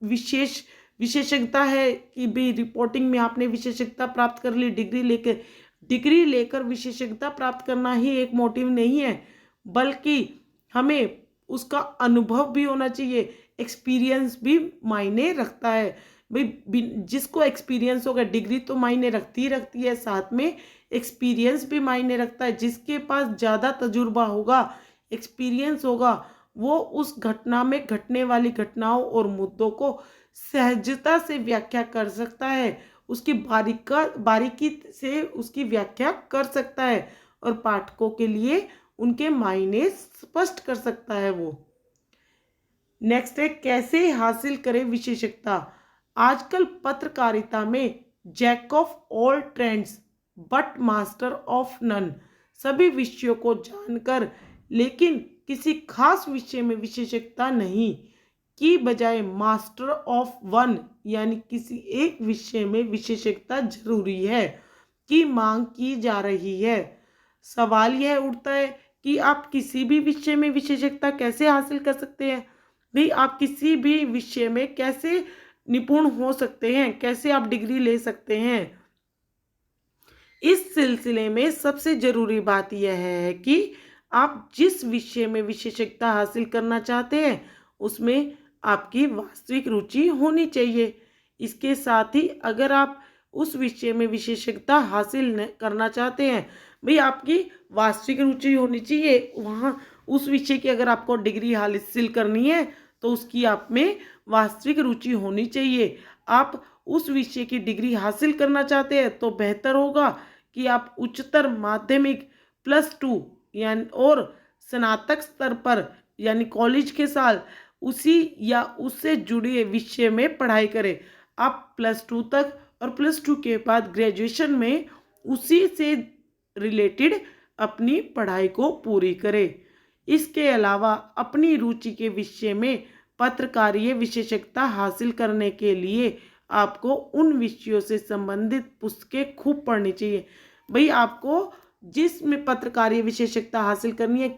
विशेषज्ञता है कि भाई रिपोर्टिंग में आपने विशेषज्ञता प्राप्त कर ली डिग्री लेकर विशेषज्ञता प्राप्त करना ही एक मोटिव नहीं है, बल्कि हमें उसका अनुभव भी होना चाहिए, एक्सपीरियंस भी मायने रखता है। भाई जिसको एक्सपीरियंस होगा, डिग्री तो मायने रखती है, साथ में एक्सपीरियंस भी मायने रखता है। जिसके पास ज़्यादा तजुर्बा होगा, एक्सपीरियंस होगा, वो उस घटना में घटने वाली घटनाओं और मुद्दों को सहजता से व्याख्या कर सकता है, उसकी बारीकी से उसकी व्याख्या कर सकता है और पाठकों के लिए उनके मायने स्पष्ट कर सकता है वो। नेक्स्ट है, कैसे हासिल करें विशेषज्ञता। आजकल पत्रकारिता में jack of all trends but master of none, सभी विषयों को जानकर लेकिन किसी खास विषय में विशेषज्ञता नहीं की बजाय मास्टर ऑफ वन यानी किसी एक विषय में विशेषज्ञता जरूरी है की मांग की जा रही है। सवाल यह उठता है कि आप किसी भी विषय में विशेषज्ञता कैसे हासिल कर सकते हैं। भाई आप किसी भी विषय में कैसे निपुण हो सकते हैं, कैसे आप डिग्री ले सकते हैं। इस सिलसिले में सबसे ज़रूरी बात यह है कि आप जिस विषय में विशेषज्ञता हासिल करना चाहते हैं उसमें आपकी वास्तविक रुचि होनी चाहिए। इसके साथ ही अगर आप उस विषय में विशेषज्ञता हासिल करना चाहते हैं, भाई आपकी वास्तविक रुचि होनी चाहिए वहाँ। उस विषय की अगर आपको डिग्री हासिल करनी है तो उसकी आप में वास्तविक रुचि होनी चाहिए। आप उस विषय की डिग्री हासिल करना चाहते हैं तो बेहतर होगा कि आप उच्चतर माध्यमिक +2 यानी और स्नातक स्तर पर यानी कॉलेज के साल उसी या उससे जुड़े विषय में पढ़ाई करें। आप +2 तक और +2 के बाद ग्रेजुएशन में उसी से रिलेटेड अपनी पढ़ाई को पूरी करें। इसके अलावा अपनी रुचि के विषय में पत्रकारीय विशेषज्ञता हासिल करने के लिए आपको उन विषयों से संबंधित पुस्तकें खूब पढ़नी चाहिए। भाई आपको जिसमें पत्रकारीय विशेषज्ञता हासिल करनी है,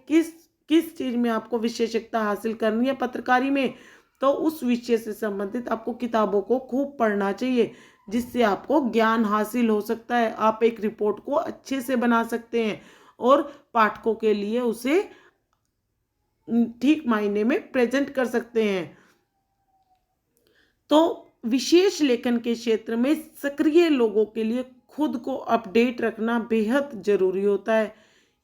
किस चीज़ में आपको विशेषज्ञता हासिल करनी है पत्रकारी में, तो उस विषय से संबंधित आपको किताबों को खूब पढ़ना चाहिए, जिससे आपको ज्ञान हासिल हो सकता है। आप एक रिपोर्ट को अच्छे से बना सकते हैं और पाठकों के लिए उसे ठीक मायने में प्रेजेंट कर सकते हैं। तो विशेष लेखन के क्षेत्र में सक्रिय लोगों के लिए खुद को अपडेट रखना बेहद जरूरी होता है।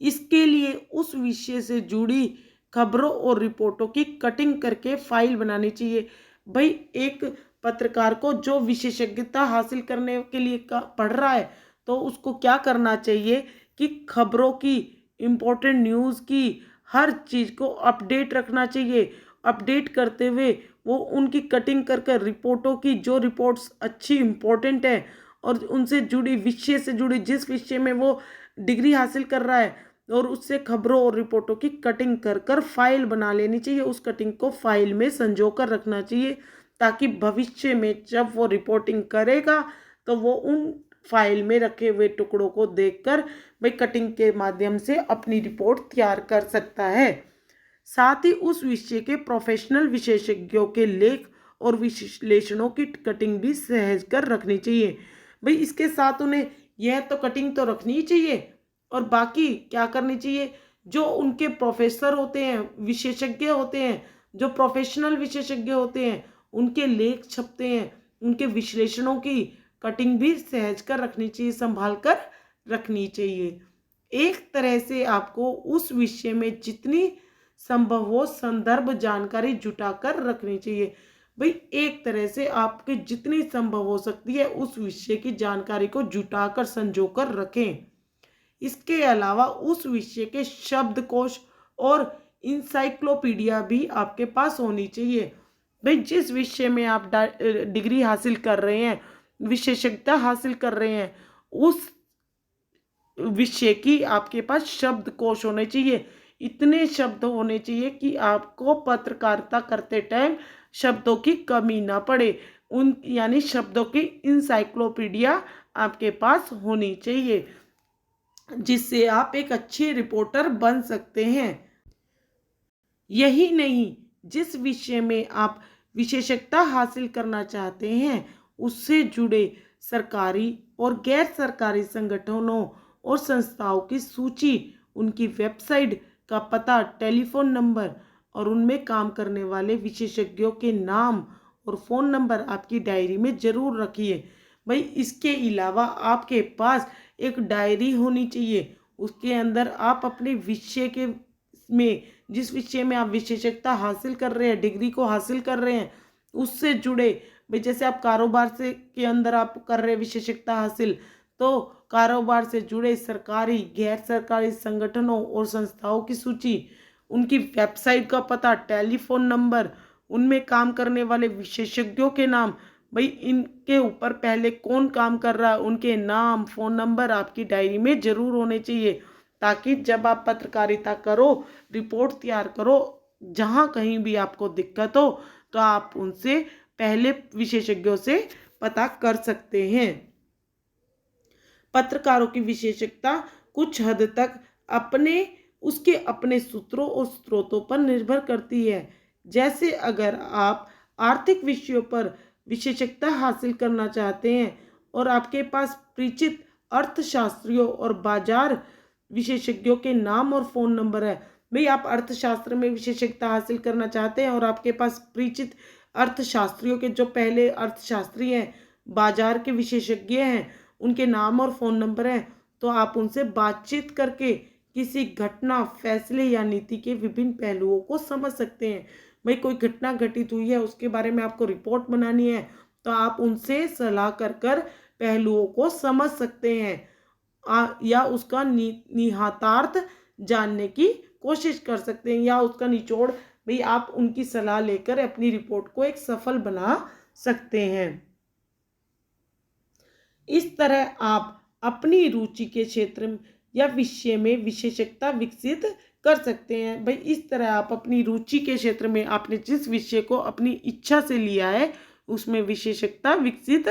इसके लिए उस विषय से जुड़ी खबरों और रिपोर्टों की कटिंग करके फाइल बनानी चाहिए। भाई एक पत्रकार को जो विशेषज्ञता हासिल करने के लिए पढ़ रहा है तो उसको क्या करना चाहिए कि खबरों की, इम्पोर्टेंट न्यूज़ की, हर चीज़ को अपडेट रखना चाहिए। अपडेट करते हुए वो उनकी कटिंग कर कर रिपोर्टों की, जो रिपोर्ट्स अच्छी इम्पोर्टेंट है और उनसे जुड़ी, विषय से जुड़ी, जिस विषय में वो डिग्री हासिल कर रहा है, और उससे खबरों और रिपोर्टों की कटिंग कर कर फाइल बना लेनी चाहिए। उस कटिंग को फाइल में संजो कर रखना चाहिए ताकि भविष्य में जब वो रिपोर्टिंग करेगा तो वो उन फाइल में रखे हुए टुकड़ों को देखकर भाई कटिंग के माध्यम से अपनी रिपोर्ट तैयार कर सकता है। साथ ही उस विषय के प्रोफेशनल विशेषज्ञों के लेख और विश्लेषणों की कटिंग भी सहज कर रखनी चाहिए। भाई इसके साथ उन्हें यह तो कटिंग तो रखनी ही चाहिए और बाकी क्या करनी चाहिए, जो उनके प्रोफेसर होते हैं, विशेषज्ञ होते हैं, जो प्रोफेशनल विशेषज्ञ होते हैं, उनके लेख छपते हैं, उनके विश्लेषणों की कटिंग भी सहज कर रखनी चाहिए, संभाल कर रखनी चाहिए। एक तरह से आपको उस विषय में जितनी संभव हो संदर्भ जानकारी जुटाकर रखनी चाहिए। भाई एक तरह से आपके जितनी संभव हो सकती है उस विषय की जानकारी को जुटाकर संजोकर रखें। इसके अलावा उस विषय के शब्दकोश और इंसाइक्लोपीडिया भी आपके पास होनी चाहिए। भाई जिस विषय में आप डिग्री हासिल कर रहे हैं, विशेषज्ञता हासिल कर रहे हैं, उस विषय की आपके पास शब्दकोश होने चाहिए। इतने शब्द होने चाहिए कि आपको पत्रकारिता करते टाइम शब्दों की कमी ना पड़े। उन यानी शब्दों की इंसाइक्लोपीडिया आपके पास होनी चाहिए, जिससे आप एक अच्छे रिपोर्टर बन सकते हैं। यही नहीं, जिस विषय में आप विशेषज्ञता हासिल करना चाहते हैं उससे जुड़े सरकारी और गैर सरकारी संगठनों और संस्थाओं की सूची, उनकी वेबसाइट का पता, टेलीफोन नंबर और उनमें काम करने वाले विशेषज्ञों के नाम और फ़ोन नंबर आपकी डायरी में ज़रूर रखिए। भाई इसके अलावा आपके पास एक डायरी होनी चाहिए, उसके अंदर आप अपने विषय के में, जिस विषय में आप विशेषज्ञता हासिल कर रहे हैं, डिग्री को हासिल कर रहे हैं, उससे जुड़े, भाई जैसे आप कारोबार से के अंदर आप कर रहे हैं विशेषज्ञता हासिल, तो कारोबार से जुड़े सरकारी गैर सरकारी संगठनों और संस्थाओं की सूची, उनकी वेबसाइट का पता, टेलीफोन नंबर, उनमें काम करने वाले विशेषज्ञों के नाम, भाई इनके ऊपर पहले कौन काम कर रहा है, उनके नाम, फ़ोन नंबर आपकी डायरी में ज़रूर होने चाहिए, ताकि जब आप पत्रकारिता करो, रिपोर्ट तैयार करो, जहाँ कहीं भी आपको दिक्कत हो तो आप उनसे पहले विशेषज्ञों से पता कर सकते हैं। पत्रकारों की विशेषज्ञता कुछ हद तक उसके अपने सूत्रों और स्रोतों पर निर्भर करती है। जैसे अगर आप आर्थिक विषयों पर विशेषज्ञता हासिल करना चाहते हैं और आपके पास परिचित अर्थशास्त्रियों और बाजार विशेषज्ञों के नाम और फ़ोन नंबर है। भाई आप अर्थशास्त्र में विशेषज्ञता हासिल करना चाहते हैं और आपके पास परिचित अर्थशास्त्रियों के जो पहले अर्थशास्त्री हैं, बाजार के विशेषज्ञ हैं, उनके नाम और फ़ोन नंबर हैं, तो आप उनसे बातचीत करके किसी घटना, फैसले या नीति के विभिन्न पहलुओं को समझ सकते हैं। भाई कोई घटना घटित हुई है, उसके बारे में आपको रिपोर्ट बनानी है, तो आप उनसे सलाह कर पहलुओं को समझ सकते हैं या उसका निहितार्थ जानने की कोशिश कर सकते हैं या उसका निचोड़ भाई आप उनकी सलाह लेकर अपनी रिपोर्ट को एक सफल बना सकते हैं। इस तरह आप अपनी रुचि के क्षेत्र या विषय में विशेषज्ञता विकसित कर सकते हैं। भाई इस तरह आप अपनी रुचि के क्षेत्र में आपने जिस विषय को अपनी इच्छा से लिया है उसमें विशेषज्ञता विकसित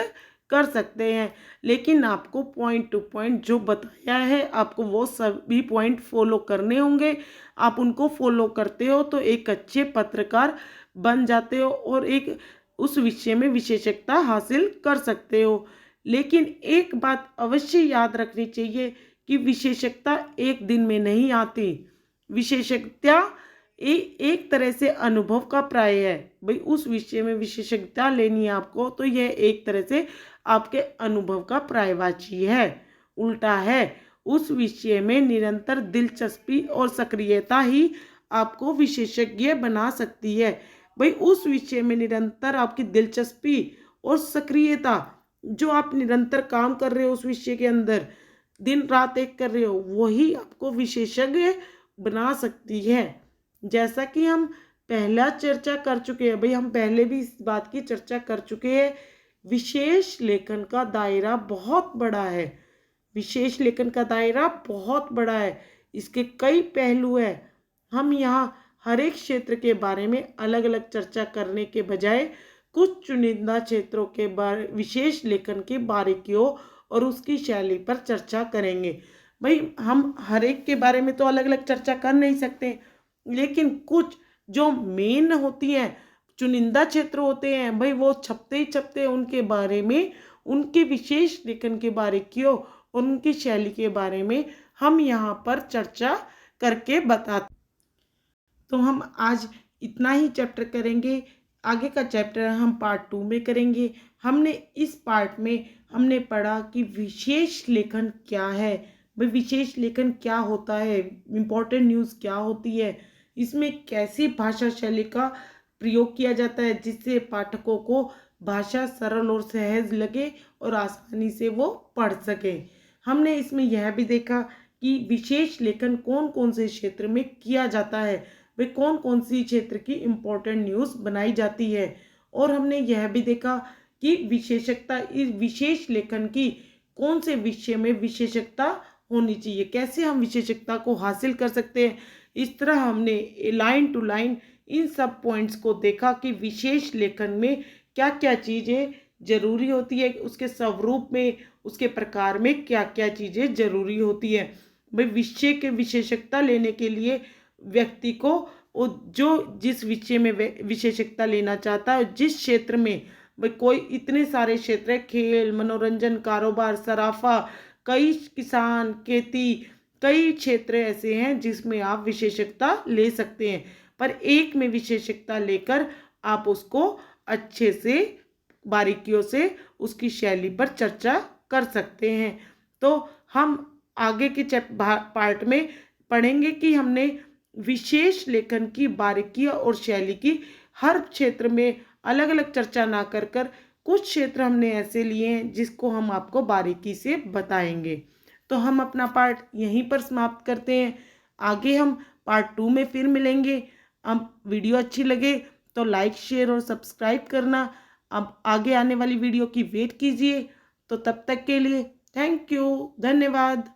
कर सकते हैं। लेकिन आपको पॉइंट टू पॉइंट जो बताया है आपको वो सभी पॉइंट फॉलो करने होंगे। आप उनको फॉलो करते हो तो एक अच्छे पत्रकार बन जाते हो और एक उस विषय में विशेषज्ञता हासिल कर सकते हो। लेकिन एक बात अवश्य याद रखनी चाहिए कि विशेषज्ञता एक दिन में नहीं आती। विशेषज्ञता एक तरह से अनुभव का पर्याय है। भाई उस विषय में विशेषज्ञता लेनी है आपको तो यह एक तरह से आपके अनुभव का पर्यायवाची है। उल्टा है, उस विषय में निरंतर दिलचस्पी और सक्रियता ही आपको विशेषज्ञ बना सकती है। भाई उस विषय में निरंतर आपकी दिलचस्पी और सक्रियता, जो आप निरंतर काम कर रहे हो उस विषय के अंदर, दिन रात एक कर रहे हो, वही आपको विशेषज्ञ बना सकती है। जैसा कि हम पहला चर्चा कर चुके हैं, भाई हम पहले भी इस बात की चर्चा कर चुके हैं, विशेष लेखन का दायरा बहुत बड़ा है। विशेष लेखन का दायरा बहुत बड़ा है, इसके कई पहलू हैं। हम यहाँ हर एक क्षेत्र के बारे में अलग अलग चर्चा करने के बजाय कुछ चुनिंदा क्षेत्रों के बारे विशेष लेखन की बारीकियों और उसकी शैली पर चर्चा करेंगे। भाई हम हर एक के बारे में तो अलग अलग चर्चा कर नहीं सकते, लेकिन कुछ जो मेन होती हैं, चुनिंदा क्षेत्र होते हैं, भाई वो छपते ही छपते उनके बारे में, उनके विशेष लेखन के बारीकियों और उनकी शैली के बारे में हम यहाँ पर चर्चा करके बताते। तो हम आज इतना ही चैप्टर करेंगे। आगे का चैप्टर हम पार्ट 2 में करेंगे। हमने इस पार्ट में हमने पढ़ा कि विशेष लेखन क्या है, भाई विशेष लेखन क्या होता है, इम्पोर्टेंट न्यूज़ क्या होती है, इसमें कैसी भाषा शैली का प्रयोग किया जाता है जिससे पाठकों को भाषा सरल और सहज लगे और आसानी से वो पढ़ सके। हमने इसमें यह भी देखा कि विशेष लेखन कौन कौन से क्षेत्र में किया जाता है, वे कौन कौन सी क्षेत्र की इम्पोर्टेंट न्यूज़ बनाई जाती है। और हमने यह भी देखा कि विशेषज्ञता, इस विशेष लेखन की कौन से विषय में विशेषज्ञता होनी चाहिए, कैसे हम विशेषज्ञता को हासिल कर सकते हैं। इस तरह हमने लाइन टू लाइन इन सब पॉइंट्स को देखा कि विशेष लेखन में क्या क्या चीज़ें जरूरी होती है, उसके स्वरूप में, उसके प्रकार में क्या क्या चीज़ें जरूरी होती है। भाई विषय के विशेषज्ञता लेने के लिए व्यक्ति को जो जिस विषय में विशेषज्ञता लेना चाहता है, जिस क्षेत्र में, भाई कोई इतने सारे क्षेत्र है, खेल, मनोरंजन, कारोबार, सराफा, कई किसान, खेती, कई क्षेत्र ऐसे हैं जिसमें आप विशेषज्ञता ले सकते हैं। पर एक में विशेषज्ञता लेकर आप उसको अच्छे से बारीकियों से उसकी शैली पर चर्चा कर सकते हैं। तो हम आगे के पार्ट में पढ़ेंगे कि हमने विशेष लेखन की बारीकियां और शैली की हर क्षेत्र में अलग अलग चर्चा ना कर कुछ क्षेत्र हमने ऐसे लिए हैं जिसको हम आपको बारीकी से बताएंगे। तो हम अपना पार्ट यहीं पर समाप्त करते हैं। आगे हम पार्ट 2 में फिर मिलेंगे। अब वीडियो अच्छी लगे तो लाइक, शेयर और सब्सक्राइब करना। अब आगे आने वाली वीडियो की वेट कीजिए। तो तब तक के लिए थैंक यू, धन्यवाद।